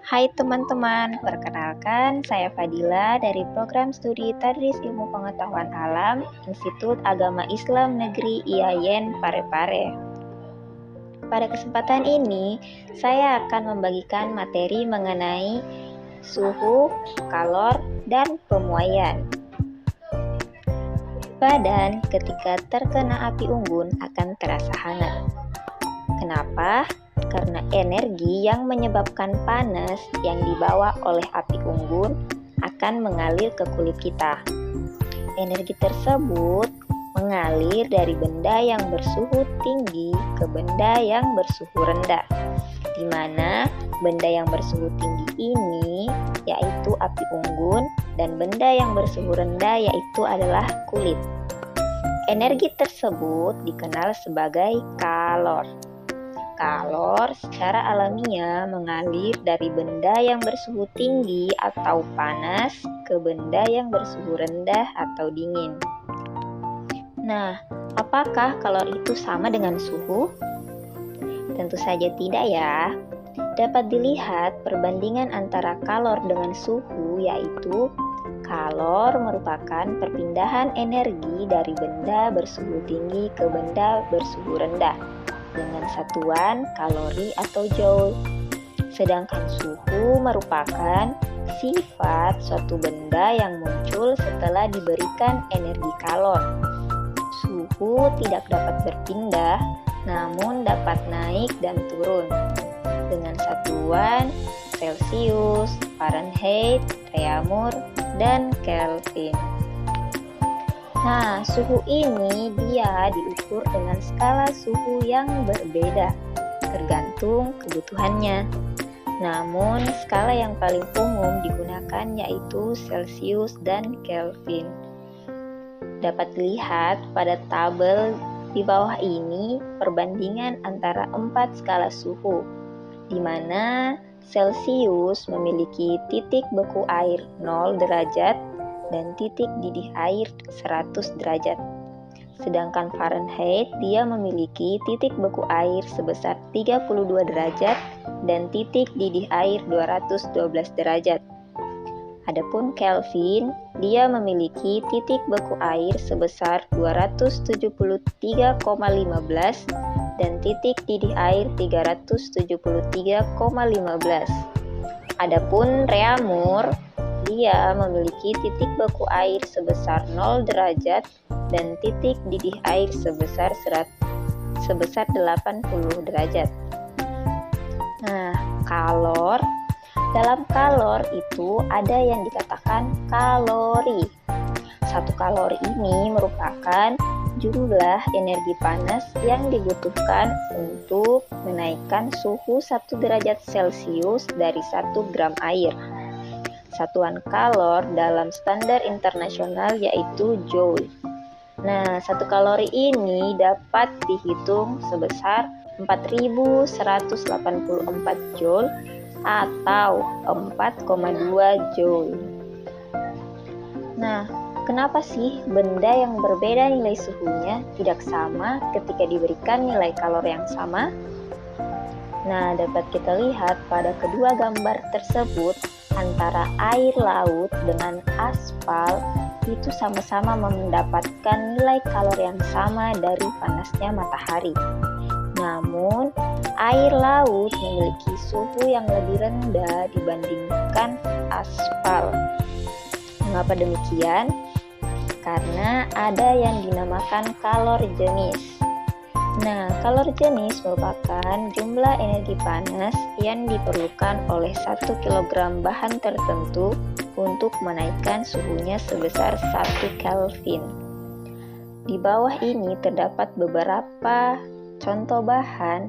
Hai teman-teman, perkenalkan saya Fadila dari Program Studi Tadris Ilmu Pengetahuan Alam Institut Agama Islam Negeri IAIN Parepare. Pada kesempatan ini, saya akan membagikan materi mengenai suhu, kalor, dan pemuaian. Badan ketika terkena api unggun akan terasa hangat. Kenapa? Karena energi yang menyebabkan panas yang dibawa oleh api unggun akan mengalir ke kulit kita. Energi tersebut mengalir dari benda yang bersuhu tinggi ke benda yang bersuhu rendah, di mana benda yang bersuhu tinggi ini yaitu api unggun dan benda yang bersuhu rendah yaitu adalah kulit. Energi tersebut dikenal sebagai kalor. Kalor secara alamiah mengalir dari benda yang bersuhu tinggi atau panas ke benda yang bersuhu rendah atau dingin. Nah, apakah kalor itu sama dengan suhu? Tentu saja tidak ya. Dapat dilihat perbandingan antara kalor dengan suhu, yaitu kalor merupakan perpindahan energi dari benda bersuhu tinggi ke benda bersuhu rendah dengan satuan kalori atau joule. Sedangkan suhu merupakan sifat suatu benda yang muncul setelah diberikan energi kalor. Suhu tidak dapat berpindah, namun dapat naik dan turun dengan satuan Celcius, Fahrenheit, Reaumur, dan Kelvin. Nah, suhu ini dia diukur dengan skala suhu yang berbeda, tergantung kebutuhannya. Namun, skala yang paling umum digunakan yaitu Celcius dan Kelvin. Dapat dilihat pada tabel di bawah ini perbandingan antara 4 skala suhu, di mana Celcius memiliki titik beku air 0 derajat dan titik didih air 100 derajat. Sedangkan Fahrenheit dia memiliki titik beku air sebesar 32 derajat dan titik didih air 212 derajat. Adapun Kelvin dia memiliki titik beku air sebesar 273,15 dan titik didih air 373,15. Adapun Reaumur dia memiliki titik beku air sebesar 0 derajat dan titik didih air sebesar 80 derajat. Nah, kalor. Dalam kalor itu ada yang dikatakan kalori. Satu kalori ini merupakan jumlah energi panas yang dibutuhkan untuk menaikkan suhu 1 derajat Celcius dari 1 gram air. Satuan kalor dalam standar internasional yaitu joule. Nah, 1 kalori ini dapat dihitung sebesar 4184 joule atau 4,2 joule. Nah, kenapa sih benda yang berbeda nilai suhunya tidak sama ketika diberikan nilai kalor yang sama? Nah, dapat kita lihat pada kedua gambar tersebut, antara air laut dengan aspal itu sama-sama mendapatkan nilai kalor yang sama dari panasnya matahari. Namun, air laut memiliki suhu yang lebih rendah dibandingkan aspal. Mengapa demikian? Karena ada yang dinamakan kalor jenis. Nah, kalor jenis merupakan jumlah energi panas yang diperlukan oleh 1 kg bahan tertentu untuk menaikkan suhunya sebesar 1 Kelvin. Di bawah ini terdapat beberapa contoh bahan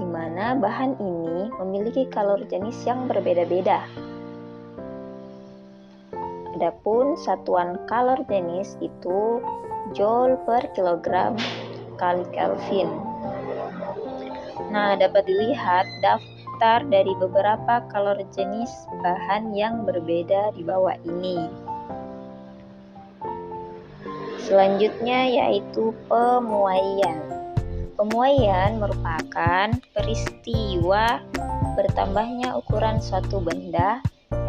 di mana bahan ini memiliki kalor jenis yang berbeda-beda. Adapun satuan kalor jenis itu joule per kilogram kali Kelvin. Nah, dapat dilihat daftar dari beberapa kalor jenis bahan yang berbeda di bawah ini. Selanjutnya yaitu pemuaian. Pemuaian merupakan peristiwa bertambahnya ukuran suatu benda,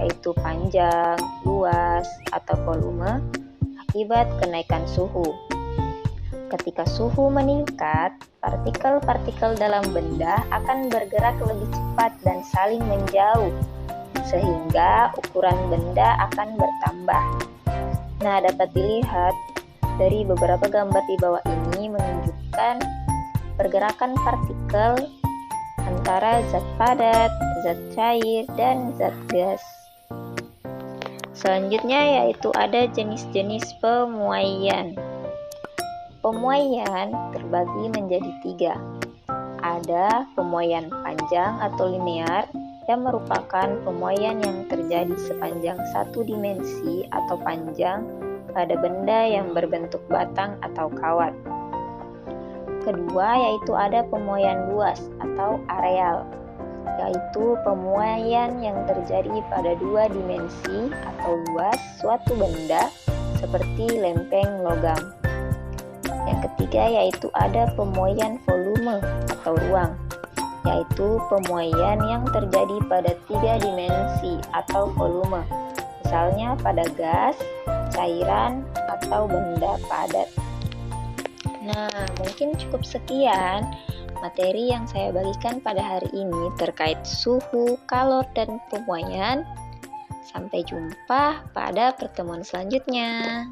yaitu panjang, luas, atau volume, akibat kenaikan suhu. Ketika suhu meningkat, partikel-partikel dalam benda akan bergerak lebih cepat dan saling menjauh, sehingga ukuran benda akan bertambah. Nah, dapat dilihat dari beberapa gambar di bawah ini menunjukkan pergerakan partikel antara zat padat, zat cair, dan zat gas. Selanjutnya yaitu ada jenis-jenis pemuaian. Pemuaian terbagi menjadi 3. Ada pemuaian panjang atau linear yang merupakan pemuaian yang terjadi sepanjang satu dimensi atau panjang pada benda yang berbentuk batang atau kawat. Kedua yaitu ada pemuaian luas atau areal, yaitu pemuaian yang terjadi pada 2 dimensi atau luas suatu benda seperti lempeng logam. Yang ketiga yaitu ada pemuaian volume atau ruang, yaitu pemuaian yang terjadi pada 3 dimensi atau volume, misalnya pada gas, cairan, atau benda padat. Nah, mungkin cukup sekian materi yang saya bagikan pada hari ini terkait suhu, kalor, dan pemuaian. Sampai jumpa pada pertemuan selanjutnya.